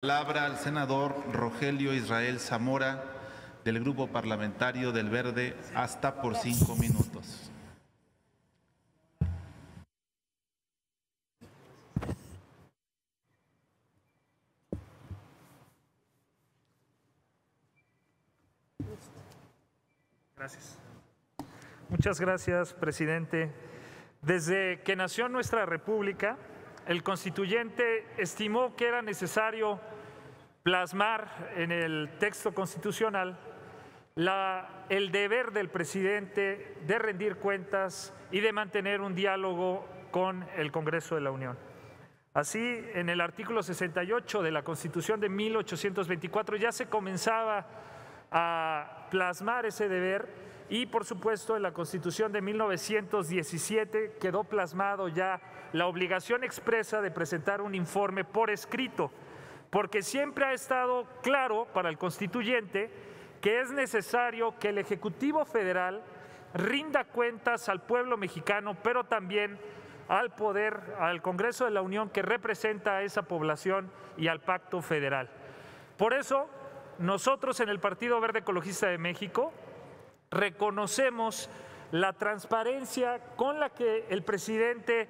Palabra al senador Rogelio Israel Zamora, del Grupo Parlamentario del Verde, hasta por 5 minutos. Gracias. Muchas gracias, presidente. Desde que nació nuestra República, el constituyente estimó que era necesario plasmar en el texto constitucional el deber del presidente de rendir cuentas y de mantener un diálogo con el Congreso de la Unión. Así, en el artículo 68 de la Constitución de 1824 ya se comenzaba a plasmar ese deber y, por supuesto, en la Constitución de 1917 quedó plasmado ya la obligación expresa de presentar un informe por escrito, porque siempre ha estado claro para el constituyente que es necesario que el Ejecutivo Federal rinda cuentas al pueblo mexicano, pero también al poder, al Congreso de la Unión que representa a esa población y al Pacto Federal. Por eso, nosotros en el Partido Verde Ecologista de México reconocemos la transparencia con la que el presidente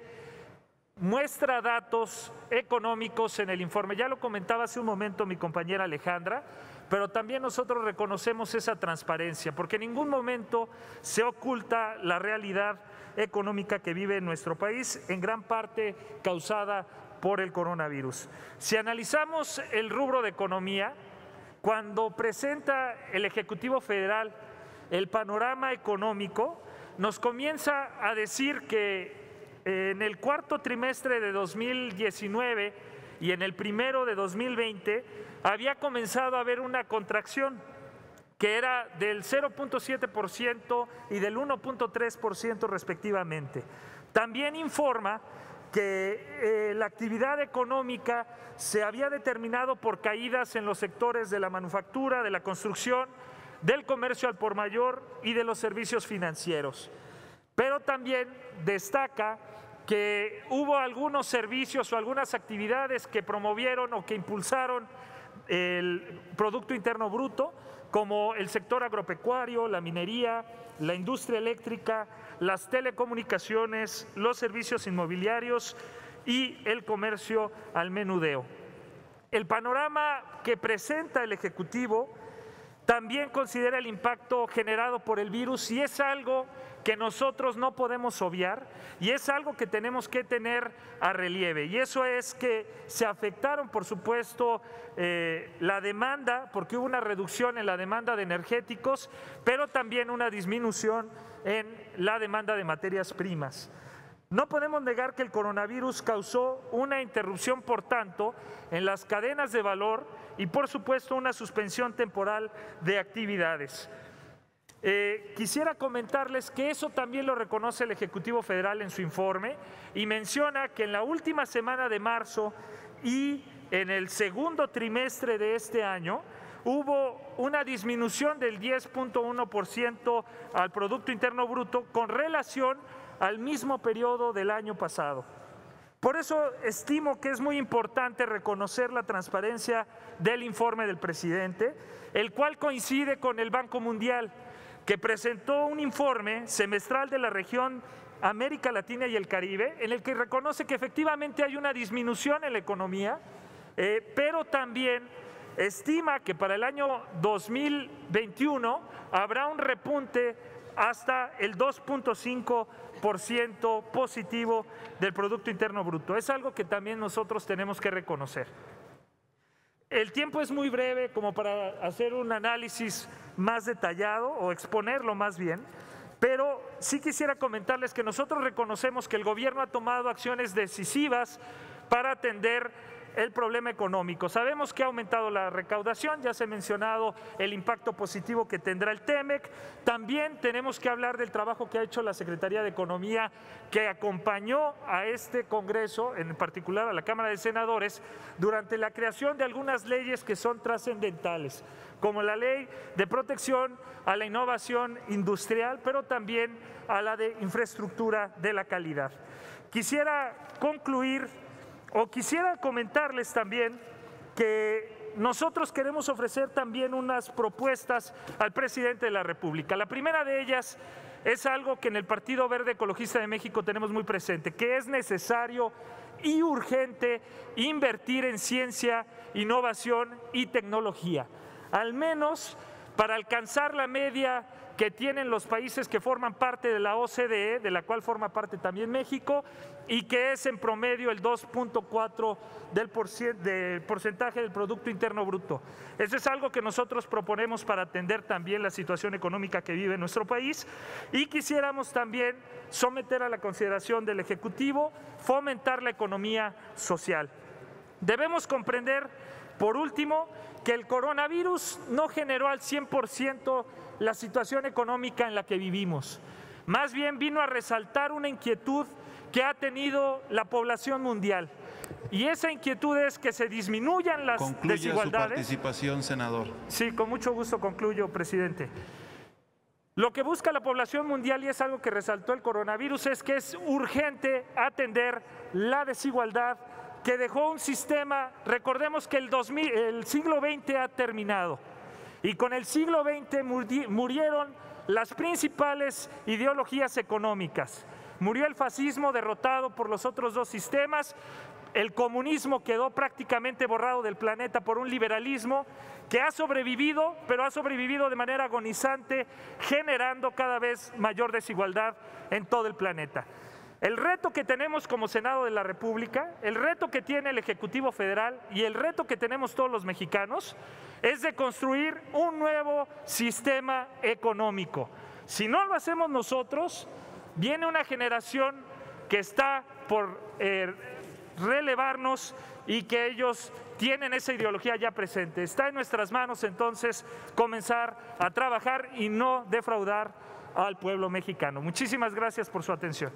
muestra datos económicos en el informe. Ya lo comentaba hace un momento mi compañera Alejandra, pero también nosotros reconocemos esa transparencia, porque en ningún momento se oculta la realidad económica que vive nuestro país, en gran parte causada por el coronavirus. Si analizamos el rubro de economía, cuando presenta el Ejecutivo Federal el panorama económico, nos comienza a decir que en el cuarto trimestre de 2019 y en el primero de 2020 había comenzado a haber una contracción que era del 0.7% y del 1.3% respectivamente. También informa que la actividad económica se había determinado por caídas en los sectores de la manufactura, de la construcción, del comercio al por mayor y de los servicios financieros. Pero también destaca que hubo algunos servicios o algunas actividades que promovieron o que impulsaron el Producto Interno Bruto, como el sector agropecuario, la minería, la industria eléctrica, las telecomunicaciones, los servicios inmobiliarios y el comercio al menudeo. El panorama que presenta el Ejecutivo también considera el impacto generado por el virus y es algo que nosotros no podemos obviar y es algo que tenemos que tener a relieve. Y eso es que se afectaron, por supuesto, la demanda, porque hubo una reducción en la demanda de energéticos, pero también una disminución en la demanda de materias primas. No podemos negar que el coronavirus causó una interrupción, por tanto, en las cadenas de valor y, por supuesto, una suspensión temporal de actividades. Quisiera comentarles que eso también lo reconoce el Ejecutivo Federal en su informe y menciona que en la última semana de marzo y en el segundo trimestre de este año hubo una disminución del 10.1% al Producto Interno Bruto con relación al mismo periodo del año pasado. Por eso estimo que es muy importante reconocer la transparencia del informe del presidente, el cual coincide con el Banco Mundial, que presentó un informe semestral de la región América Latina y el Caribe, en el que reconoce que efectivamente hay una disminución en la economía, pero también estima que para el año 2021 habrá un repunte hasta el 2.5% positivo del Producto Interno Bruto. Es algo que también nosotros tenemos que reconocer. El tiempo es muy breve como para hacer un análisis más detallado o exponerlo más bien, pero sí quisiera comentarles que nosotros reconocemos que el gobierno ha tomado acciones decisivas para atender el problema económico. Sabemos que ha aumentado la recaudación, ya se ha mencionado el impacto positivo que tendrá el TEMEC. También tenemos que hablar del trabajo que ha hecho la Secretaría de Economía, que acompañó a este Congreso, en particular a la Cámara de Senadores, durante la creación de algunas leyes que son trascendentales, como la Ley de Protección a la Innovación Industrial, pero también a la de Infraestructura de la Calidad. Quisiera concluir o quisiera comentarles también que nosotros queremos ofrecer también unas propuestas al presidente de la República. La primera de ellas es algo que en el Partido Verde Ecologista de México tenemos muy presente, que es necesario y urgente invertir en ciencia, innovación y tecnología, al menos para alcanzar la media que tienen los países que forman parte de la OCDE, de la cual forma parte también México, y que es en promedio el 2.4% del porcentaje del Producto Interno Bruto. Eso es algo que nosotros proponemos para atender también la situación económica que vive nuestro país, y quisiéramos también someter a la consideración del Ejecutivo fomentar la economía social. Debemos comprender, por último, que el coronavirus no generó al 100% la situación económica en la que vivimos. Más bien vino a resaltar una inquietud que ha tenido la población mundial. Y esa inquietud es que se disminuyan las desigualdades. Su participación, senador. Sí, con mucho gusto concluyo, presidente. Lo que busca la población mundial, y es algo que resaltó el coronavirus, es que es urgente atender la desigualdad que dejó un sistema. Recordemos que el siglo XX ha terminado y con el siglo XX murieron las principales ideologías económicas. Murió el fascismo derrotado por los otros dos sistemas, el comunismo quedó prácticamente borrado del planeta por un liberalismo que ha sobrevivido, pero ha sobrevivido de manera agonizante, generando cada vez mayor desigualdad en todo el planeta. El reto que tenemos como Senado de la República, el reto que tiene el Ejecutivo Federal y el reto que tenemos todos los mexicanos es de construir un nuevo sistema económico. Si no lo hacemos nosotros, viene una generación que está por relevarnos y que ellos tienen esa ideología ya presente. Está en nuestras manos entonces comenzar a trabajar y no defraudar al pueblo mexicano. Muchísimas gracias por su atención.